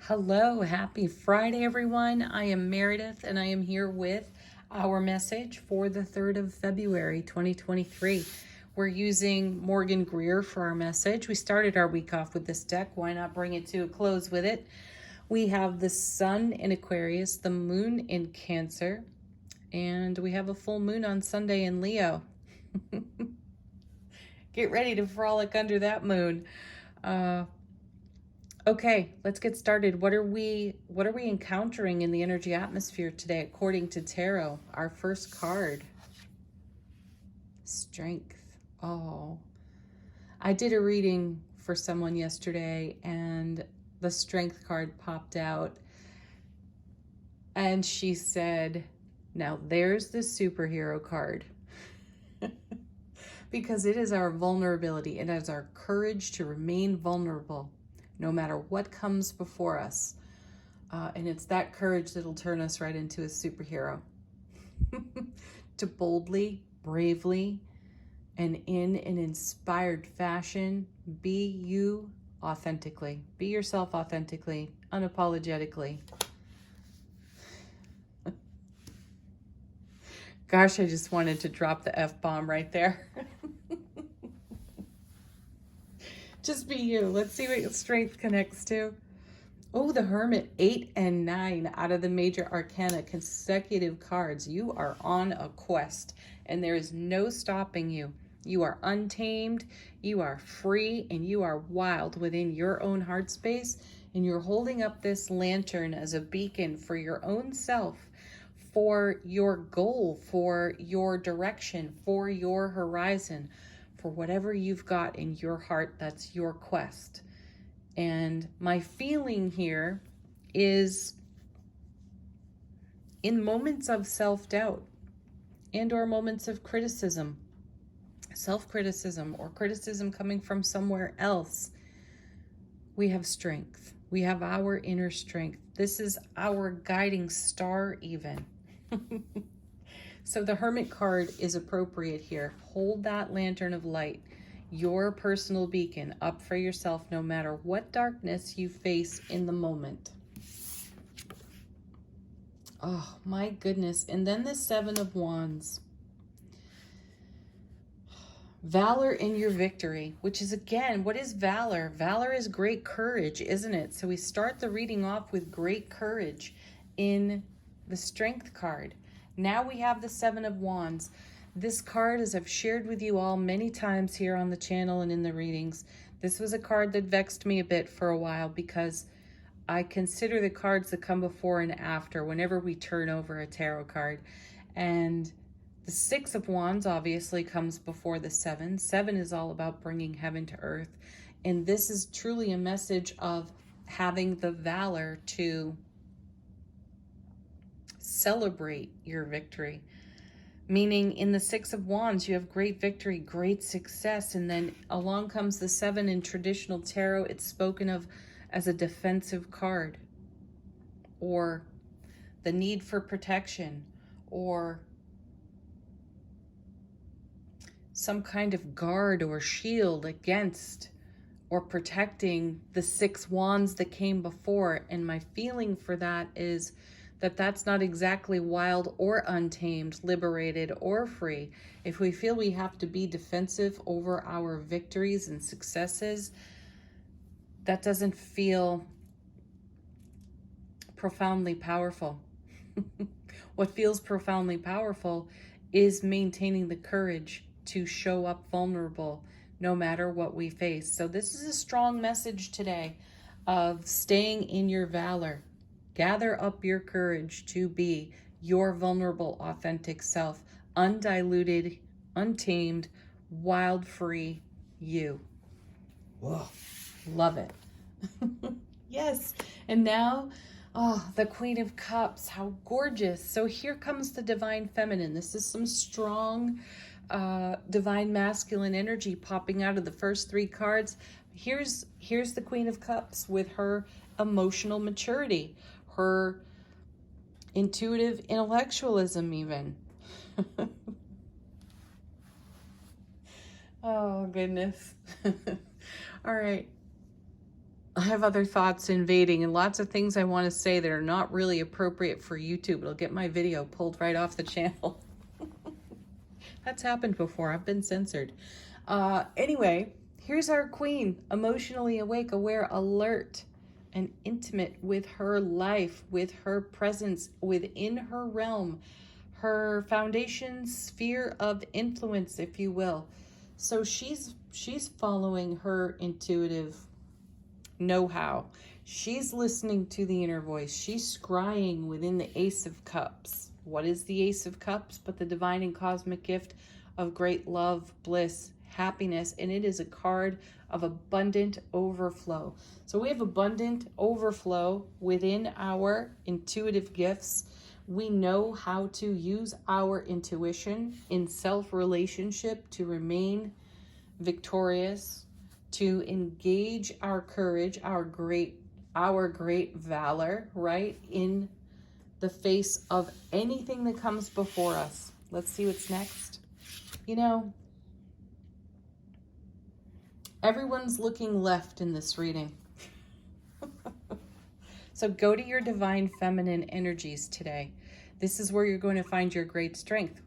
Hello, happy Friday, everyone. I am Meredith, and I am here with our message for the 3rd of February, 2023. We're using Morgan Greer for our message. We started our week off with this deck. Why not bring it to a close with it? We have the sun in Aquarius, the moon in Cancer, and we have a full moon on Sunday in Leo. Get ready to frolic under that moon. Okay, let's get started. What are we encountering in the energy atmosphere today according to tarot? Our first card. Strength. Oh. I did a reading for someone yesterday and the strength card popped out. And she said, "Now there's the superhero card." Because it is our vulnerability. It is our courage to remain vulnerable no matter what comes before us. And it's that courage that'll turn us right into a superhero. To boldly, bravely, and in an inspired fashion, be you authentically. Be yourself authentically, unapologetically. Gosh, I just wanted to drop the F-bomb right there. Just be you. Let's see what strength connects to. Oh, the Hermit, 8 and 9 out of the major arcana, consecutive cards. You are on a quest and there is no stopping you. You are untamed, you are free, and you are wild within your own heart space. And you're holding up this lantern as a beacon for your own self, for your goal, for your direction, for your horizon, for whatever you've got in your heart. That's your quest. And my feeling here is in moments of self-doubt and or moments of criticism, self-criticism or criticism coming from somewhere else, we have strength. We have our inner strength. This is our guiding star even. So the Hermit card is appropriate here. Hold that lantern of light, your personal beacon, up for yourself no matter what darkness you face in the moment. Oh my goodness. And then the 7 of Wands. Valor in your victory, which is, again, what is valor? Valor is great courage, isn't it? So we start the reading off with great courage in the Strength card. Now we have the 7 of Wands. This card, as I've shared with you all many times here on the channel and in the readings, this was a card that vexed me a bit for a while because I consider the cards that come before and after whenever we turn over a tarot card. And the 6 of Wands obviously comes before the 7. 7 is all about bringing heaven to earth. And this is truly a message of having the valor to celebrate your victory. Meaning in the 6 of Wands, you have great victory, great success. And then along comes the 7 in traditional tarot. It's spoken of as a defensive card, or the need for protection, or some kind of guard or shield against or protecting the 6 wands that came before. And my feeling for that is that that's not exactly wild or untamed, liberated or free. If we feel we have to be defensive over our victories and successes, that doesn't feel profoundly powerful. What feels profoundly powerful is maintaining the courage to show up vulnerable no matter what we face. So this is a strong message today of staying in your valor. Gather up your courage to be your vulnerable, authentic self, undiluted, untamed, wild, free you. Whoa, love it. Yes. And now, oh, the Queen of Cups, how gorgeous. So here comes the Divine Feminine. This is some strong divine masculine energy popping out of the first 3 cards. Here's the Queen of Cups with her emotional maturity, her intuitive intellectualism even. Oh, goodness. All right. I have other thoughts invading and lots of things I want to say that are not really appropriate for YouTube. It'll get my video pulled right off the channel. That's happened before. I've been censored. Anyway, here's our queen, emotionally awake, aware, alert, and intimate with her life, with her presence within her realm, her foundation sphere of influence, if you will. So she's following her intuitive know-how. She's listening to the inner voice. She's scrying within the Ace of Cups. What is the Ace of Cups but the divine and cosmic gift of great love, bliss, happiness, and it is a card of abundant overflow. So we have abundant overflow within our intuitive gifts. We know how to use our intuition in self-relationship to remain victorious, to engage our courage, our great valor, right, in the face of anything that comes before us. Let's see what's next. You know, everyone's looking left in this reading. So go to your divine feminine energies today. This is where you're going to find your great strength.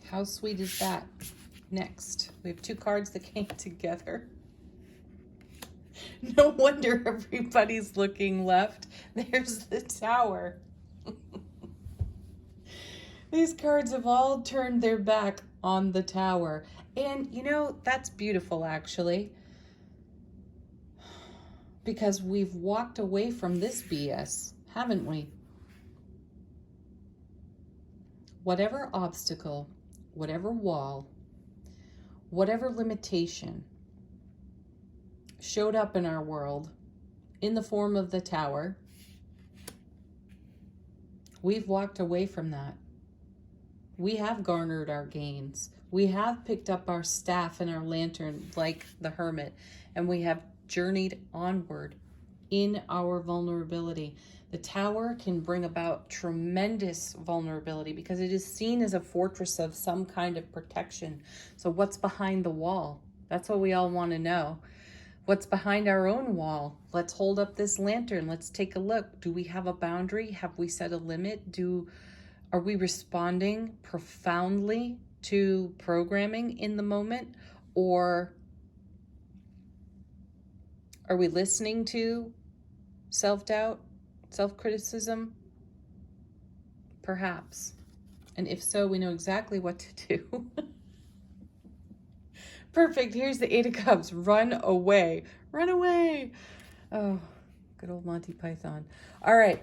How sweet is that? Next, we have two cards that came together. No wonder everybody's looking left. There's the Tower. These cards have all turned their back on the Tower. And, you know, that's beautiful, actually. Because we've walked away from this BS, haven't we? Whatever obstacle, whatever wall, whatever limitation showed up in our world in the form of the Tower, we've walked away from that. We have garnered our gains. We have picked up our staff and our lantern like the hermit, and we have journeyed onward in our vulnerability. The Tower can bring about tremendous vulnerability because it is seen as a fortress of some kind of protection. So what's behind the wall? That's what we all want to know. What's behind our own wall? Let's hold up this lantern. Let's take a look. Do we have a boundary? Have we set a limit? Are we responding profoundly to programming in the moment? Or are we listening to self-doubt, self-criticism? Perhaps. And if so, we know exactly what to do. Perfect. Here's the Eight of Cups. Run away. Run away. Oh, good old Monty Python. All right.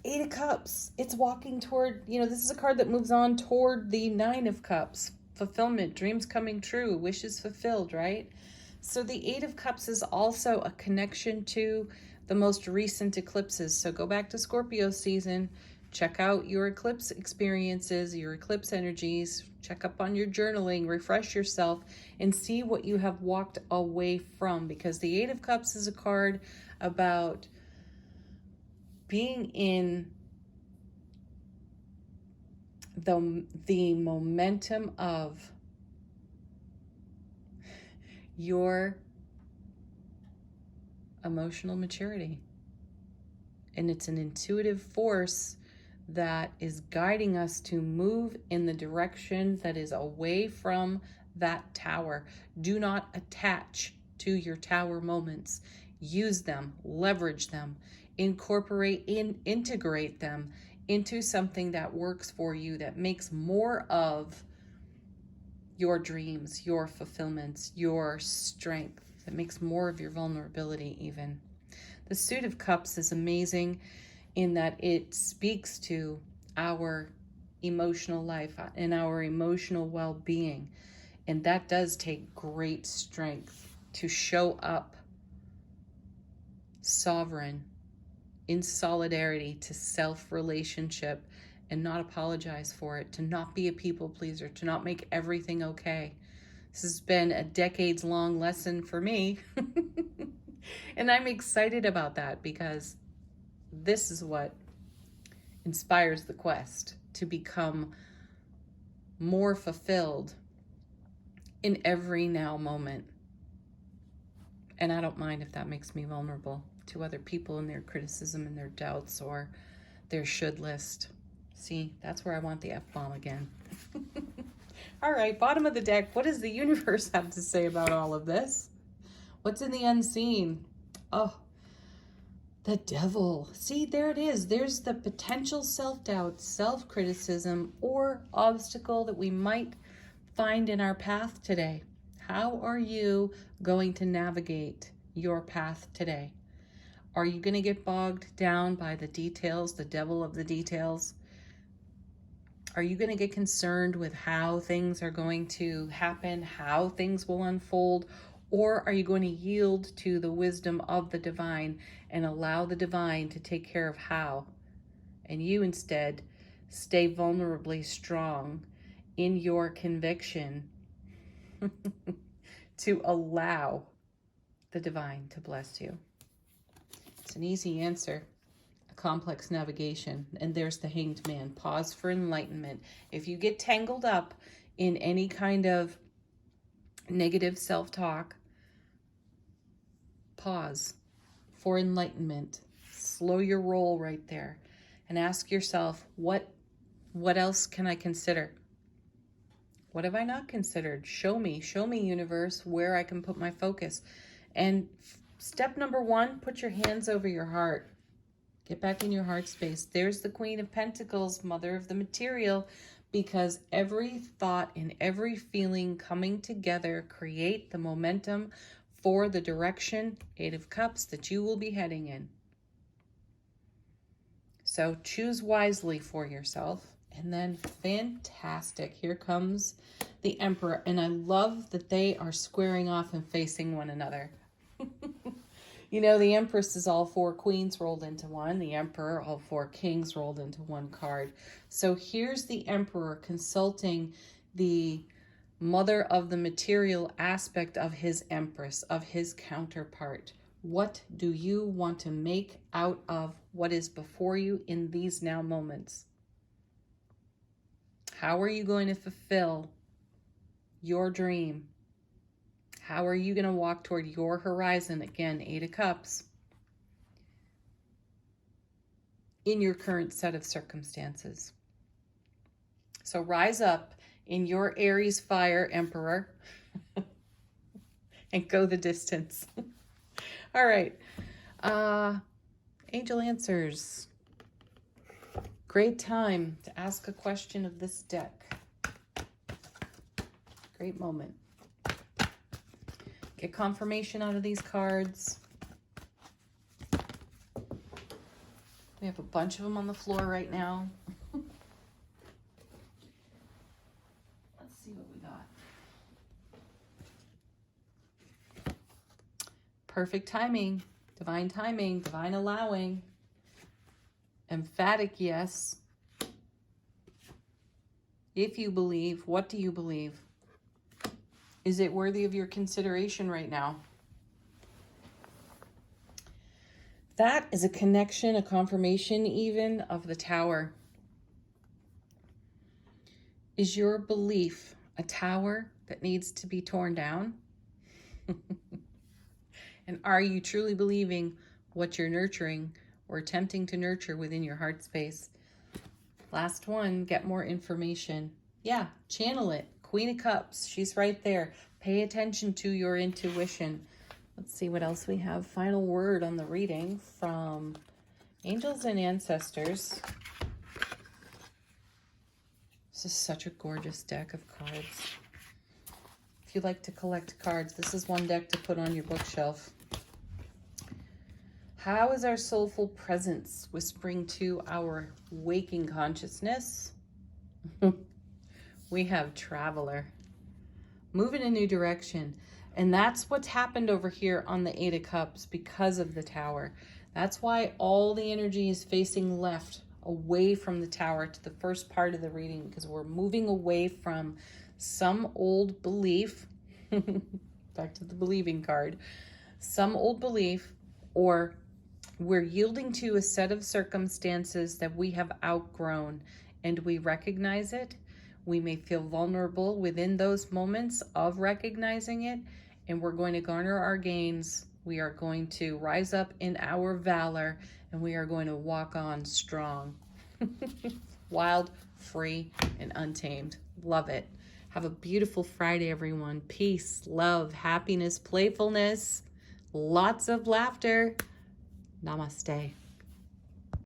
Eight of Cups. It's walking toward, this is a card that moves on toward the Nine of Cups. Fulfillment, dreams coming true, wishes fulfilled, right? So the Eight of Cups is also a connection to the most recent eclipses. So go back to Scorpio season, check out your eclipse experiences, your eclipse energies, check up on your journaling, refresh yourself, and see what you have walked away from. Because the Eight of Cups is a card about being in the momentum of your emotional maturity. And it's an intuitive force that is guiding us to move in the direction that is away from that Tower. Do not attach to your Tower moments. Use them, leverage them, integrate them into something that works for you, that makes more of your dreams, your fulfillments, your strength, that makes more of your vulnerability even. The Suit of Cups is amazing in that it speaks to our emotional life and our emotional well-being. And that does take great strength to show up sovereign, in solidarity to self-relationship, and not apologize for it, to not be a people pleaser, to not make everything okay. This has been a decades-long lesson for me. And I'm excited about that because this is what inspires the quest to become more fulfilled in every now moment. And I don't mind if that makes me vulnerable to other people and their criticism and their doubts or their should list. See, that's where I want the F-bomb again. All right, bottom of the deck. What does the universe have to say about all of this? What's in the unseen? Oh, the devil. See, there it is. There's the potential self-doubt, self-criticism, or obstacle that we might find in our path today. How are you going to navigate your path today? Are you going to get bogged down by the details, the devil of the details? Are you going to get concerned with how things are going to happen, how things will unfold? Or are you going to yield to the wisdom of the divine and allow the divine to take care of how? And you instead stay vulnerably strong in your conviction to allow the divine to bless you. It's an easy answer. A complex navigation. And there's the Hanged Man. Pause for enlightenment. If you get tangled up in any kind of negative self-talk, pause for enlightenment. Slow your roll right there and ask yourself, what else can I consider? What have I not considered? Show me, universe, where I can put my focus. And step number 1, put your hands over your heart. Get back in your heart space. There's the Queen of Pentacles, mother of the material, because every thought and every feeling coming together create the momentum for the direction, 8 of Cups, that you will be heading in. So choose wisely for yourself. And then fantastic, here comes the Emperor. And I love that they are squaring off and facing one another. You know, the Empress is all 4 queens rolled into one. The Emperor, all 4 kings rolled into one card. So here's the Emperor consulting the mother of the material aspect of his Empress, of his counterpart. What do you want to make out of what is before you in these now moments? How are you going to fulfill your dream? How are you going to walk toward your horizon? Again, 8 of Cups. In your current set of circumstances. So rise up in your Aries fire, Emperor, and go the distance. All right. Angel answers. Great time to ask a question of this deck. Great moment. Get confirmation out of these cards. We have a bunch of them on the floor right now. Let's see what we got. Perfect timing, divine allowing. Emphatic yes. If you believe, what do you believe? Is it worthy of your consideration right now? That is a connection, a confirmation even of the Tower. Is your belief a tower that needs to be torn down? And are you truly believing what you're nurturing or attempting to nurture within your heart space? Last one, get more information. Yeah, channel it. Queen of Cups, she's right there. Pay attention to your intuition. Let's see what else we have. Final word on the reading from Angels and Ancestors. This is such a gorgeous deck of cards. If you like to collect cards, this is one deck to put on your bookshelf. How is our soulful presence whispering to our waking consciousness? We have Traveler. Move in a new direction. And that's what's happened over here on the 8 of Cups because of the Tower. That's why all the energy is facing left, away from the Tower to the first part of the reading, because we're moving away from some old belief. Back to the believing card. Some old belief, or we're yielding to a set of circumstances that we have outgrown, and we recognize it. We may feel vulnerable within those moments of recognizing it, and we're going to garner our gains We are going to rise up in our valor, and we are going to walk on strong. Wild, free, and untamed. Love it. Have a beautiful Friday, everyone. Peace, love, happiness, playfulness, lots of laughter. Namaste.